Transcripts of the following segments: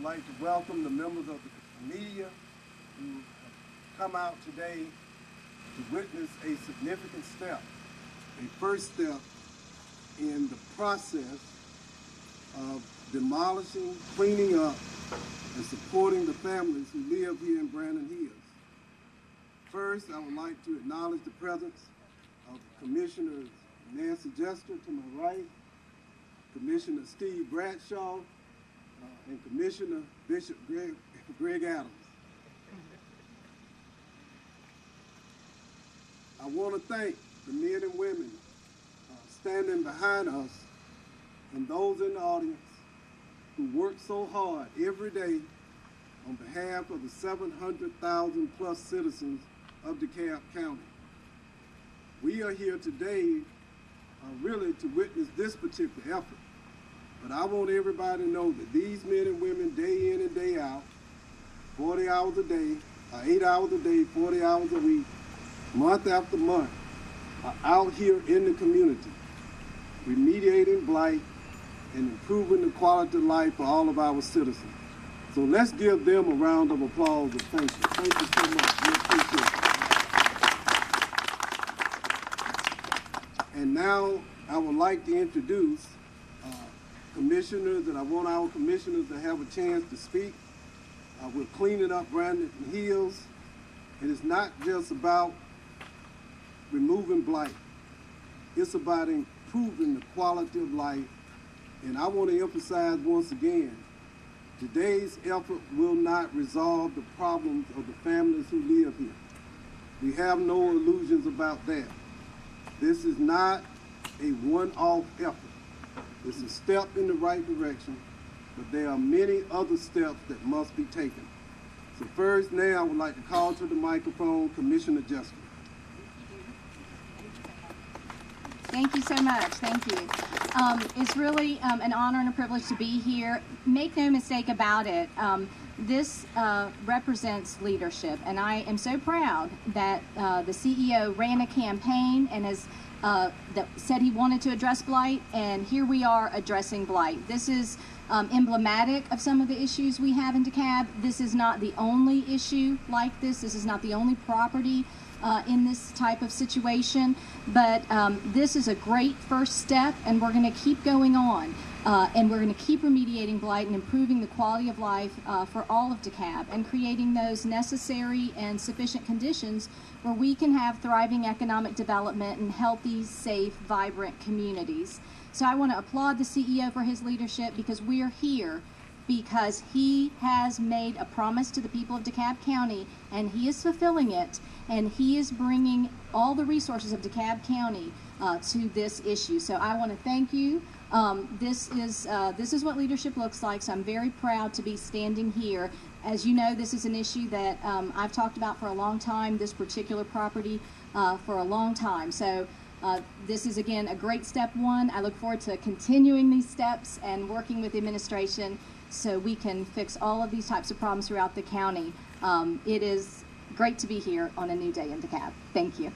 like to welcome the members of the media who have come out today to witness a significant step, a first step in the process of demolishing, cleaning up, and supporting the families who live here in Brannon Hills. First, I would like to acknowledge the presence of Commissioner Nancy Jester to my right, Commissioner Steve Bradshaw, and Commissioner Bishop Greg Adams. I want to thank the men and women standing behind us and those in the audience who work so hard every day on behalf of the 700,000 plus citizens of DeKalb County. We are here today really to witness this particular effort. But I want everybody to know that these men and women, day in and day out, 40 hours a day, 8 hours a day, 40 hours a week, month after month, are out here in the community, remediating blight and improving the quality of life for all of our citizens. So let's give them a round of applause and thank you. Thank you so much. We appreciate it. And now I would like to introduce commissioners, and I want our commissioners to have a chance to speak. We're cleaning up Brannon Hills, and it's not just about removing blight. It's about improving the quality of life. And I want to emphasize once again, today's effort will not resolve the problems of the families who live here. We have no illusions about that. This is not a one-off effort. It's a step in the right direction, but there are many other steps that must be taken. So first now I would like to call to the microphone Commissioner Jester. Thank you so much. Thank you. It's really an honor and a privilege to be here. Make no mistake about it. This represents leadership, and I am so proud that the CEO ran a campaign and has that said he wanted to address blight, and here we are addressing blight. This is emblematic of some of the issues we have in DeKalb. This is not the only issue like this. This is not the only property in this type of situation, but this is a great first step, and we're going to keep going on, and we're going to keep remediating blight and improving the quality of life for all of DeKalb and creating those necessary and sufficient conditions where we can have thriving economic development and healthy, safe, vibrant communities. So I want to applaud the CEO for his leadership, because we are here because he has made a promise to the people of DeKalb County, and he is fulfilling it, and he is bringing all the resources of DeKalb County to this issue. So I want to thank you. This is what leadership looks like, so I'm very proud to be standing here. As you know, this is an issue that I've talked about for a long time, this particular property for a long time. So this is, again, a great step one. I look forward to continuing these steps and working with the administration so we can fix all of these types of problems throughout the county. It is great to be here on a new day in DeKalb. Thank you.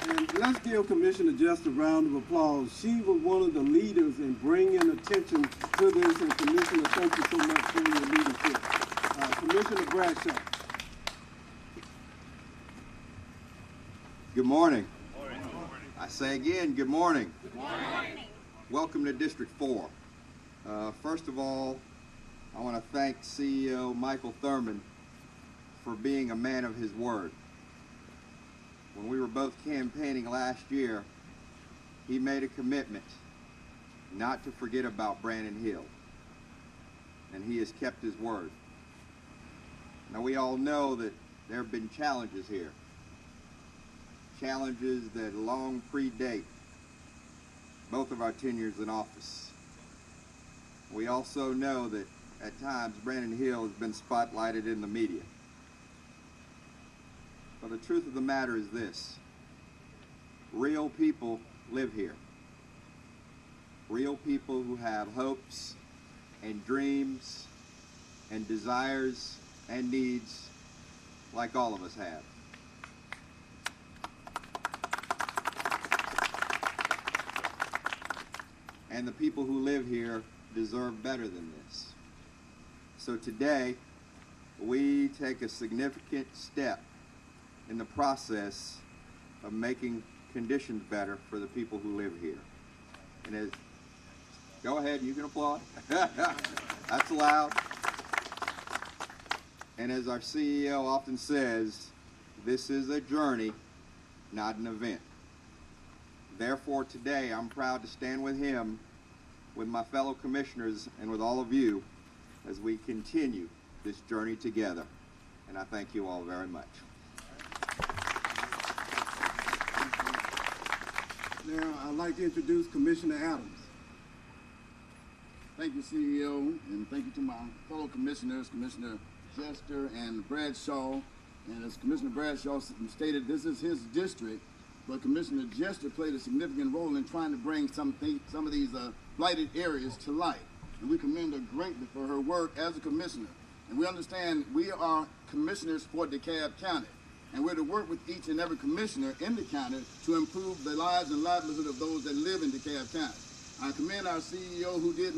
And let's give Commissioner Jester a round of applause. She was one of the leaders in bringing attention to this, and Commissioner, thank you so much for your leadership. Commissioner Bradshaw. Good morning. Good morning. I say again, good morning. Good morning. Welcome to District 4. First of all, I want to thank CEO Michael Thurmond for being a man of his word. When we were both campaigning last year, he made a commitment not to forget about Brannon Hill, and he has kept his word. Now, we all know that there have been challenges here, challenges that long predate both of our tenures in office. We also know that at times Brannon Hill has been spotlighted in the media. But the truth of the matter is this: real people live here. Real people who have hopes and dreams and desires and needs like all of us have. And the people who live here deserve better than this. So today, we take a significant step in the process of making conditions better for the people who live here. And as, go ahead, you can applaud. That's allowed. And as our CEO often says, this is a journey, not an event. Therefore, today, I'm proud to stand with him, with my fellow commissioners, and with all of you as we continue this journey together. And I thank you all very much. Now, I'd like to introduce Commissioner Adams. Thank you, CEO, and thank you to my fellow commissioners, Commissioner Jester and Bradshaw. And as Commissioner Bradshaw stated, this is his district, but Commissioner Jester played a significant role in trying to bring some of these blighted areas to light. And we commend her greatly for her work as a commissioner. And we understand we are commissioners for DeKalb County, and we're to work with each and every commissioner in the county to improve the lives and livelihood of those that live in DeKalb County. I commend our CEO who did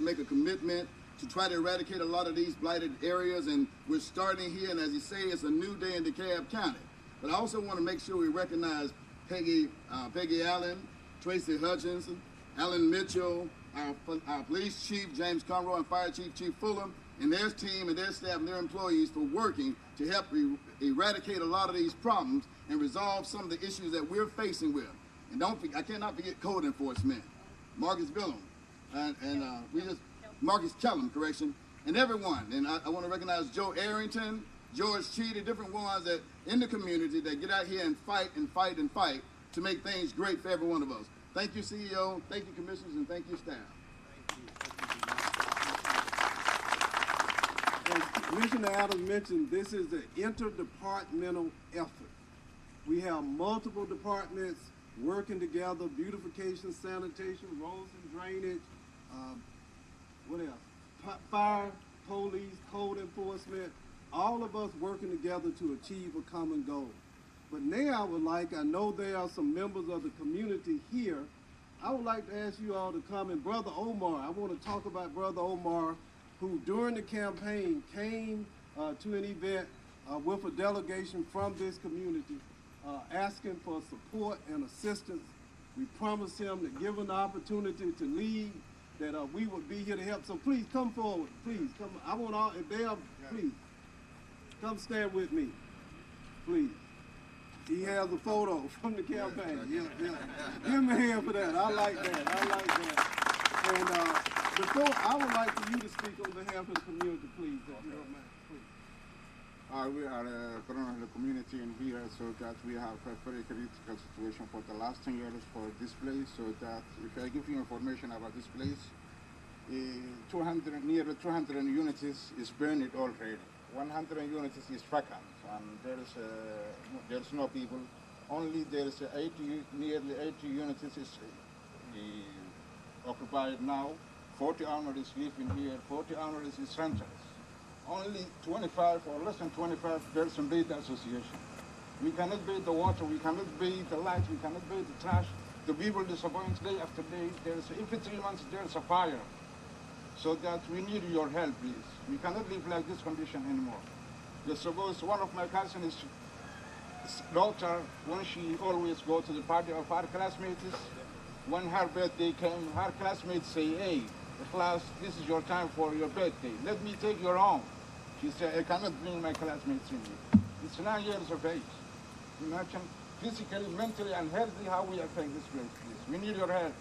make a commitment to try to eradicate a lot of these blighted areas, and we're starting here, and as he said, it's a new day in DeKalb County. But I also want to make sure we recognize Peggy Allen, Tracy Hutchinson, Alan Mitchell, our police chief, James Conroy, and fire chief, Chief Fulham, and their team and their staff and their employees for working to help eradicate a lot of these problems and resolve some of the issues that we're facing with. And I cannot forget code enforcement, Marcus Billum, Marcus Kellum, correction, and everyone. And I want to recognize Joe Arrington, George Cheedy, different ones that in the community that get out here and fight and fight and fight to make things great for every one of us. Thank you, CEO. Thank you, commissioners, and thank you, staff. As Commissioner Adams mentioned, this is an interdepartmental effort. We have multiple departments working together: beautification, sanitation, roads and drainage, what else? Fire, police, code enforcement, all of us working together to achieve a common goal. But now I know there are some members of the community here. I would like to ask you all to come, and Brother Omar, I want to talk about Brother Omar, who during the campaign came to an event with a delegation from this community asking for support and assistance. We promised him that given the opportunity to lead, that we would be here to help. So please come forward, please come. I want all, if they are, please, come stand with me, please. He has a photo from the campaign. Yeah. Give him a hand for that. I like that. And before, I would like for you to speak on behalf of the community, please, if you don't mind, please. We are a Brannon Hill community in here, so that we have a very critical situation for the last 10 years for this place. So that if I give you information about this place, nearly 200 units is burned already. 100 units is vacant, and there's no people. Only there's nearly 80 units is occupied now. 40 owners live in here. 40 owners is renters. Only 25 or less than 25 person pay the association. We cannot pay the water, we cannot pay the light, we cannot pay the trash. The people disappoint day after day. Every 3 months there's a fire. So that we need your help, please. We cannot live like this condition anymore. Just suppose one of my cousins' daughter, when she always go to the party of her classmates, when her birthday came, her classmates say, hey, class, this is your time for your birthday. Let me take your home. She said, I cannot bring my classmates in here. It's 9 years of age. Imagine physically, mentally, and healthily how we affect this place, please. We need your help.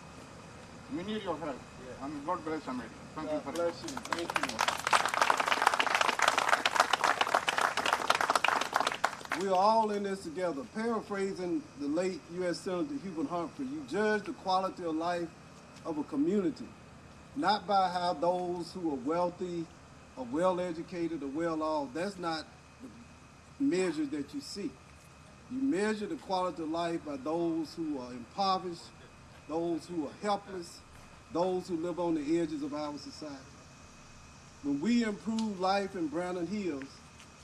We need your help. Yeah. And God bless America. Thank you for bless you. Thank you. We're all in this together. Paraphrasing the late U.S. Senator Hubert Humphrey, you judge the quality of life of a community not by how those who are wealthy or well-educated or well-off. That's not the measure that you see. You measure the quality of life by those who are impoverished, those who are helpless, those who live on the edges of our society. When we improve life in Brannon Hills,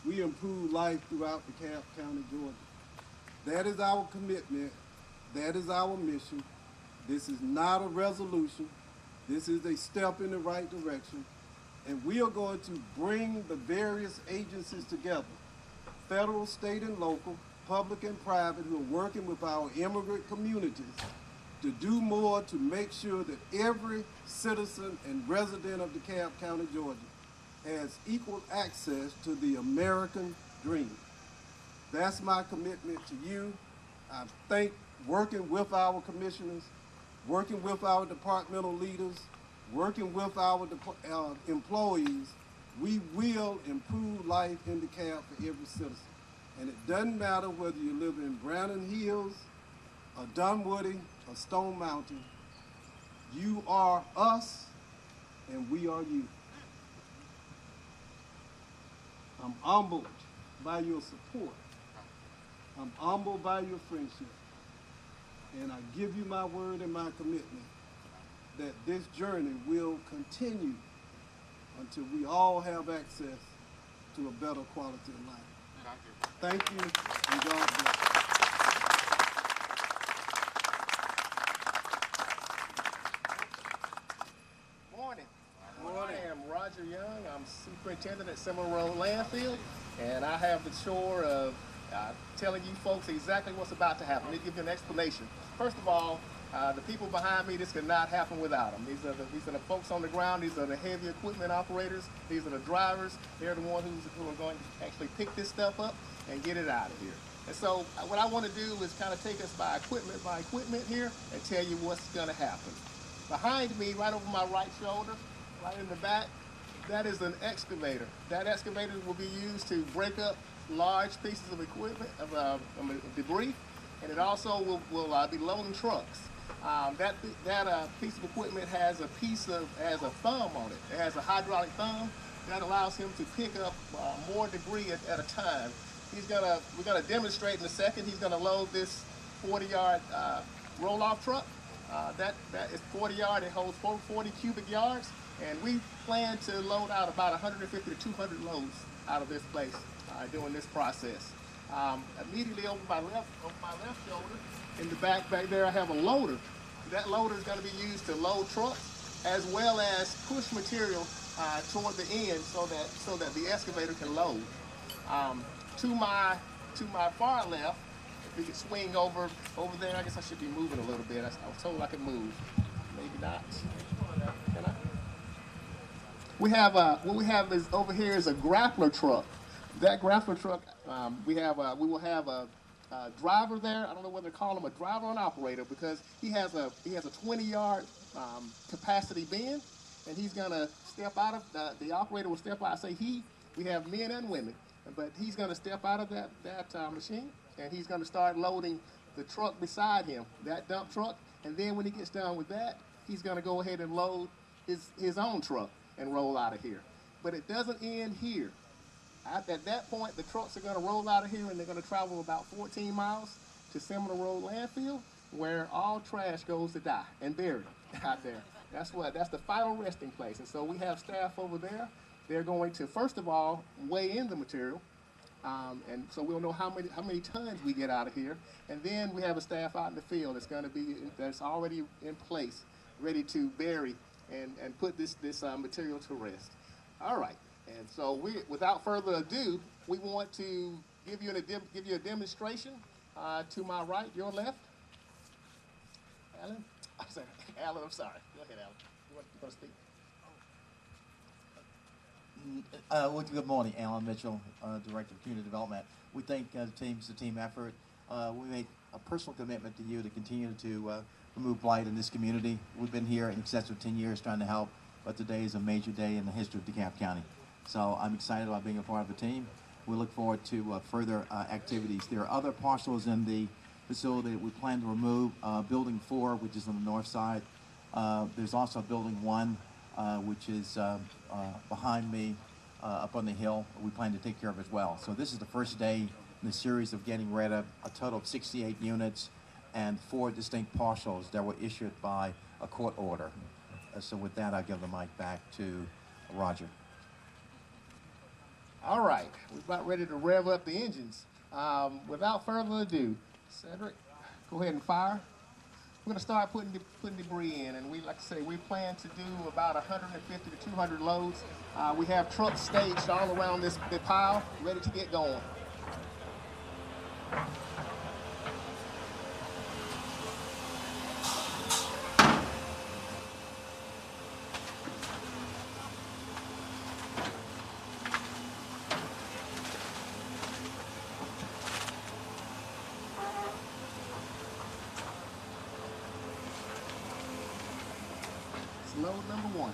we improve life throughout DeKalb County, Georgia. That is our commitment. That is our mission. This is not a resolution. This is a step in the right direction, and we are going to bring the various agencies together, federal, state, and local, public and private, who are working with our immigrant communities to do more to make sure that every citizen and resident of DeKalb County, Georgia, has equal access to the American dream. That's my commitment to you. I think working with our commissioners, working with our departmental leaders, working with our employees, we will improve life in DeKalb for every citizen. And it doesn't matter whether you live in Brannon Hills, or Dunwoody, or Stone Mountain. You are us, and we are you. I'm humbled by your support. I'm humbled by your friendship. And I give you my word and my commitment that this journey will continue until we all have access to a better quality of life. Thank you, and God bless. Morning. I am Roger Young. I'm superintendent at Seminole Road Landfill, and I have the chore of telling you folks exactly what's about to happen. Let me give you an explanation. First of all, the people behind me, this could not happen without them. These are the folks on the ground. These are the heavy equipment operators. These are the drivers. They're the ones who are going to actually pick this stuff up and get it out of here. And so what I want to do is kind of take us by equipment here and tell you what's going to happen. Behind me, right over my right shoulder, right in the back, that is an excavator. That excavator will be used to break up large pieces of equipment, of debris, and it also will be loading trucks. That piece of equipment has a thumb on it. It has a hydraulic thumb that allows him to pick up more debris at a time. We're gonna demonstrate in a second. He's gonna load this 40-yard roll-off truck. That is 40 yard. It holds 40 cubic yards, and we plan to load out about 150 to 200 loads out of this place during this process. Immediately over my left shoulder, in the back there, I have a loader. That loader is going to be used to load trucks as well as push material toward the end so that the excavator can load. To my far left, if we could swing over there, I guess I should be moving a little bit. I was told I could move. Maybe not. Can I? We have what we have is over here is a grappler truck. That grappler truck, we will have a driver there. I don't know whether to call him a driver or an operator because he has a 20-yard capacity bin, and he's gonna step out of the operator will step out. Say he. We have men and women, but he's gonna step out of that machine, and he's gonna start loading the truck beside him, that dump truck, and then when he gets done with that, he's gonna go ahead and load his own truck and roll out of here. But it doesn't end here. At that point, the trucks are going to roll out of here, and they're going to travel about 14 miles to Seminole Road Landfill, where all trash goes to die and buried out there. That's the final resting place. And so we have staff over there. They're going to, first of all, weigh in the material, and so we'll know how many tons we get out of here. And then we have a staff out in the field that's already in place, ready to bury and put this material to rest. All right. And so without further ado, we want to give you a demonstration to my right, your left. Alan? Alan, I'm sorry. Go ahead, Alan. You want to speak? Good morning, Alan Mitchell, Director of Community Development. We think the team's a team effort. We make a personal commitment to you to continue to remove blight in this community. We've been here in excess of 10 years trying to help, but today is a major day in the history of DeKalb County. So I'm excited about being a part of the team. We look forward to further activities. There are other parcels in the facility that we plan to remove. Building 4, which is on the north side. There's also Building 1, which is behind me up on the hill. We plan to take care of as well. So this is the first day in the series of getting rid of a total of 68 units and 4 distinct parcels that were issued by a court order. So with that, I'll give the mic back to Roger. All right, we're about ready to rev up the engines. Without further ado, Cedric, go ahead and fire. we're going to start putting debris in, and like I say, we plan to do about 150 to 200 loads. We have trucks staged all around this pile, ready to get going. Load number 1.